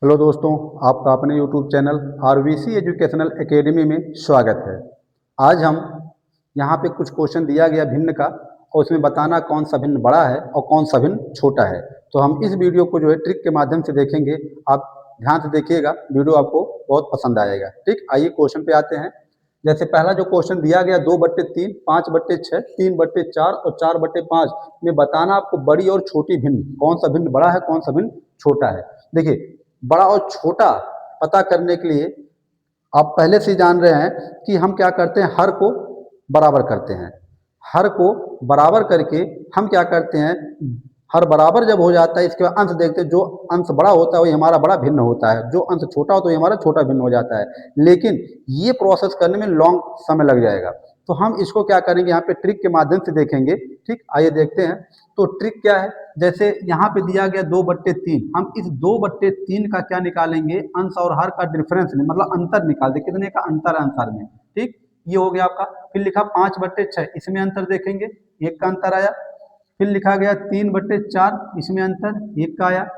Hello दोस्तों, आपका अपने YouTube channel RVC educational academy में स्वागत है। आज हम यहाँ पे कुछ क्वेश्चन दिया गया भिन्न का और उसमें बताना कौन सा भिन्न बड़ा है और कौन सा भिन्न छोटा है। तो हम इस वीडियो को जो है ट्रिक के माध्यम से देखेंगे। आप ध्यान से देखिएगा, वीडियो आपको बहुत पसंद आएगा। ठीक, आइए क्वेश्चन पे आते हैं। जैसे पहला जो क्वेश्चन दिया गया 2/3, 5/6, 3/4 और 4/5 में बताना आपको बड़ी और छोटी भिन्न, कौन सा भिन्न बड़ा है कौन सा भिन्न छोटा है। देखिए, बड़ा और छोटा पता करने के लिए आप पहले से जान रहे हैं कि हम क्या करते हैं, हर को बराबर करते हैं। हर को बराबर करके हम क्या करते हैं, हर बराबर जब हो जाता है इसके बाद अंश देखते हैं। जो अंश बड़ा होता है वही हमारा बड़ा भिन्न होता है, जो अंश छोटा होता है वही हमारा छोटा भिन्न हो जाता है। लेकिन ये प्रोसेस करने में लॉन्ग समय लग जाएगा। तो हम इसको क्या करेंगे, यहाँ पे ट्रिक के माध्यम से देखेंगे। ठीक, आइए देखते हैं। तो ट्रिक क्या है, जैसे यहाँ पे दिया गया 2/3, हम इस 2/3 का क्या निकालेंगे, अंश और हर का डिफरेंस मतलब अंतर निकाल दे, कितने का अंतर है अंतर में। ठीक, ये हो गया आपका। फिर लिखा 5/6, इसमें अंतर देखेंगे, 1 का अंतर आया। फिर लिखा गया 3/4, इसमें अंतर 1 का आया।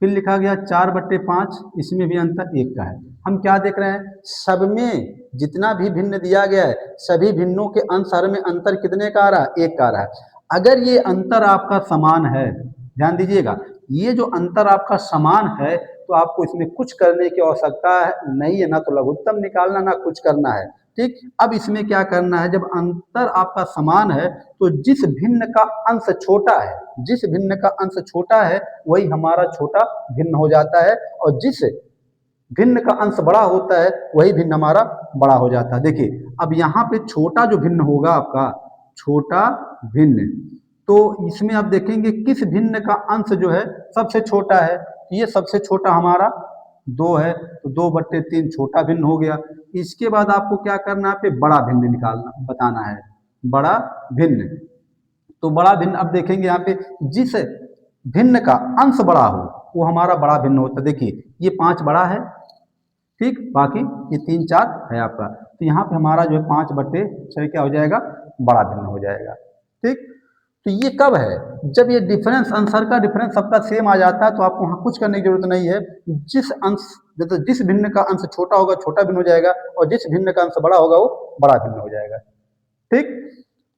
फिर लिखा गया 4/5, इसमें भी अंतर 1 का है। हम क्या देख रहे हैं, सब में जितना भी भिन्न दिया गया है सभी भिन्नों के अंश हर में अंतर कितने का आ रहा है, 1 का आ रहा है। अगर ये अंतर आपका समान है, ध्यान दीजिएगा, ये जो अंतर आपका समान है तो आपको इसमें कुछ करने की आवश्यकता नहीं है, ना तो लघुत्तम निकालना ना कुछ करना है। ठीक, अब इसमें क्या करना है, जब अंतर आपका समान है तो जिस भिन्न का अंश छोटा है, जिस भिन्न का अंश छोटा है वही हमारा छोटा भिन्न हो जाता है, और जिस भिन्न का अंश बड़ा होता है वही भिन्न हमारा बड़ा हो जाता है। देखिए, अब यहाँ पे छोटा जो भिन्न होगा आपका, छोटा भिन्न, तो इसमें आप देखेंगे किस भिन्न का अंश जो है सबसे छोटा है। ये सबसे छोटा हमारा 2 है, तो 2/3 छोटा भिन्न हो गया। इसके बाद आपको क्या करना है, पे बड़ा भिन्न निकालना बताना है, बड़ा भिन्न। तो बड़ा भिन्न अब देखेंगे यहाँ पे, जिस भिन्न का अंश बड़ा हो वो हमारा बड़ा भिन्न होता है। देखिए, ये 5 बड़ा है, ठीक, बाकी ये 3 4 है आपका। तो यहाँ पे हमारा जो है 5/6 क्या हो जाएगा, बड़ा भिन्न हो जाएगा। ठीक, तो ये कब है, जब ये डिफरेंस, आंसर का डिफरेंस सबका सेम आ जाता है तो आपको वहाँ कुछ करने की जरूरत नहीं है। जिस अंश, जैसे जिस भिन्न का अंश छोटा होगा छोटा भिन्न हो जाएगा, और जिस भिन्न का अंश बड़ा होगा वो बड़ा भिन्न हो जाएगा। ठीक,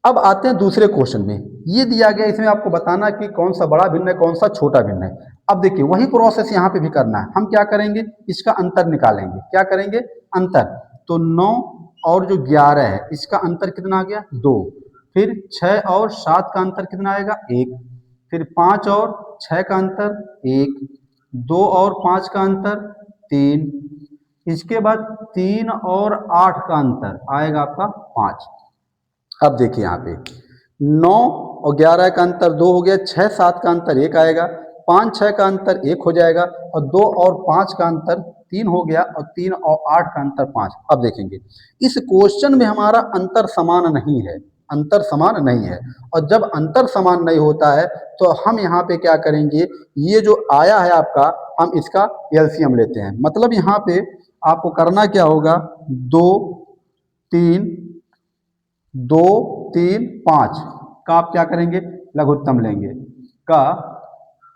अब आते हैं दूसरे क्वेश्चन में। ये दिया गया, इसमें आपको बताना कि कौन सा बड़ा भिन्न है कौन सा छोटा भिन्न है। अब देखिए, वही प्रोसेस यहाँ पे भी करना है। हम क्या करेंगे, इसका अंतर निकालेंगे। क्या करेंगे, अंतर। तो 9 और जो 11 है इसका अंतर कितना आ गया, 2। फिर 6 और 7 का अंतर कितना आएगा, 1। फिर 5 और 6 का अंतर 1। 2 और 5 का अंतर 3। इसके बाद 3 और 8 का अंतर आएगा आपका 5। अब देखिए यहाँ पे 9 और 11 का अंतर 2 हो गया, 6 7 का अंतर 1 आएगा, 5 6 का अंतर 1 हो जाएगा, और 2 और 5 का अंतर 3 हो गया, और 3 और 8 का अंतर 5। अब देखेंगे, इस क्वेश्चन में हमारा अंतर समान नहीं है, अंतर समान नहीं है। और जब अंतर समान नहीं होता है तो हम यहाँ पे क्या करेंगे, ये जो आया है आपका, हम इसका एलसीएम लेते हैं। मतलब यहाँ पे आपको करना क्या होगा, 2 3 2 3 5 का आप क्या करेंगे, लघुत्तम लेंगे, का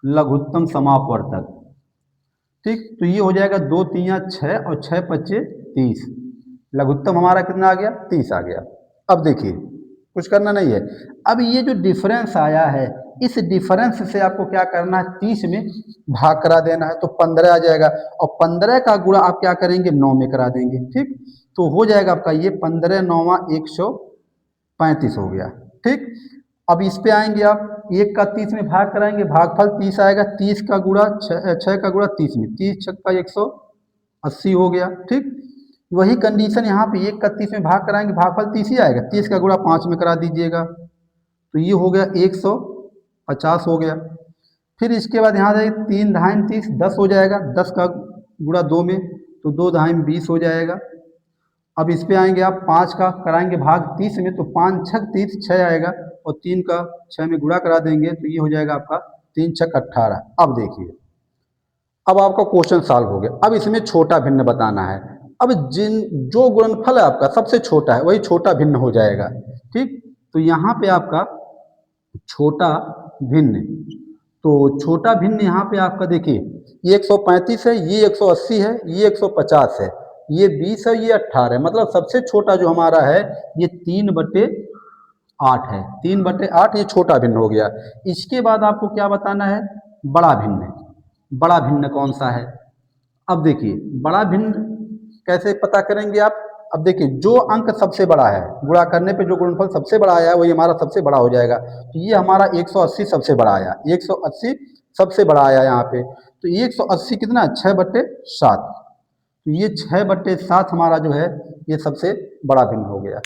लघुत्तम समापवर्तक। ठीक, तो ये हो जाएगा 2 3 6 और 6 5 30। लघुत्तम हमारा कितना आ गया, 30 आ गया। अब देखिए, कुछ करना नहीं है। अब ये जो डिफरेंस आया है, इस डिफरेंस से आपको क्या करना है, 30 में भाग करा देना है, तो 15 आ जाएगा। और 15 का गुणा आप क्या करेंगे, 9 में करा देंगे। ठीक, तो हो जाएगा आपका ये 15 9 135 हो गया। ठीक, अब इस पे आएंगे आप, 1 का 30 में भाग कराएंगे, भागफल 30 आएगा। 30 का गुणा 6 का गुणा 30 में, 30 6 180 हो गया। ठीक, वही कंडीशन यहाँ पे 1 का 30 में भाग कराएंगे, भागफल 30 ही आएगा। 30 का गुणा 5 में करा दीजिएगा, तो ये हो गया 150 हो गया। फिर इसके बाद यहाँ जाइए, 3 धाइन 30 10 हो जाएगा, 10 का गुणा 2 में, तो 2 धाइन 20 हो जाएगा। अब इस पे आएंगे आप, 5 का कराएंगे भाग 30 में, तो 5 6 30 6 आएगा, और 3 का 6 में गुणा करा देंगे, तो ये हो जाएगा आपका 3 6 18। अब देखिए, अब आपका क्वेश्चन सॉल्व हो गया। अब इसमें छोटा भिन्न बताना है। अब जो गुणनफल है आपका सबसे छोटा है वही छोटा भिन्न हो जाएगा। ठीक, तो यहाँ पे आपका छोटा भिन्न तो छोटा भिन्न यहाँ पे आपका देखिए, ये 135 है, ये 180 है, ये 150 है, ये 20 है, ये 18 है। मतलब सबसे छोटा जो हमारा है ये 3/8 है। 3/8 ये छोटा भिन्न हो गया। इसके बाद आपको क्या बताना है, बड़ा भिन्न। बड़ा भिन्न कौन सा है? अब देखिए बड़ा भिन्न कैसे पता करेंगे आप? अब देखिए जो अंक सबसे बड़ा है, गुणा करने पे जो गुणनफल सबसे बड़ा आया वही हमारा सबसे बड़ा हो जाएगा। तो ये हमारा 180 सबसे बड़ा आया, 180 सबसे बड़ा आया यहाँ पे। तो 180 कितना, 6/7। तो ये 6/7 हमारा जो है ये सबसे बड़ा भिन्न हो गया।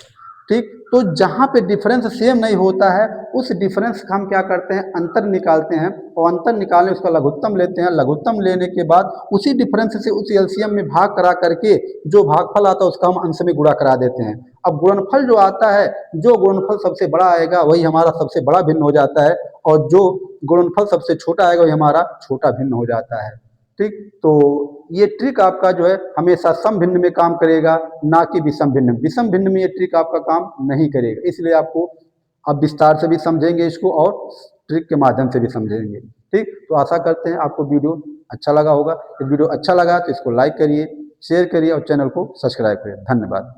ठीक, तो जहाँ पे डिफरेंस सेम नहीं होता है उस डिफरेंस का हम क्या करते हैं, अंतर निकालते हैं, और अंतर निकालने उसका लघुत्तम लेते हैं। लघुत्तम लेने के बाद उसी डिफरेंस से उस एलसीएम में भाग करा करके जो भागफल आता है उसका हम अंश में गुणा करा देते हैं। अब गुणनफल जो आता है, जो गुणनफल सबसे बड़ा आएगा वही हमारा सबसे बड़ा भिन्न हो जाता है, और जो गुणनफल सबसे छोटा आएगा वही हमारा छोटा भिन्न हो जाता है। ठीक, तो ये ट्रिक आपका जो है हमेशा सम भिन्न में काम करेगा, ना कि विषम भिन्न। विषम भिन्न में ये ट्रिक आपका काम नहीं करेगा, इसलिए आपको अब विस्तार से भी समझेंगे इसको और ट्रिक के माध्यम से भी समझेंगे। ठीक, तो आशा करते हैं आपको वीडियो अच्छा लगा होगा। यदि वीडियो अच्छा लगा तो इसको लाइक करिए, शेयर करिए और चैनल को सब्सक्राइब करिए। धन्यवाद।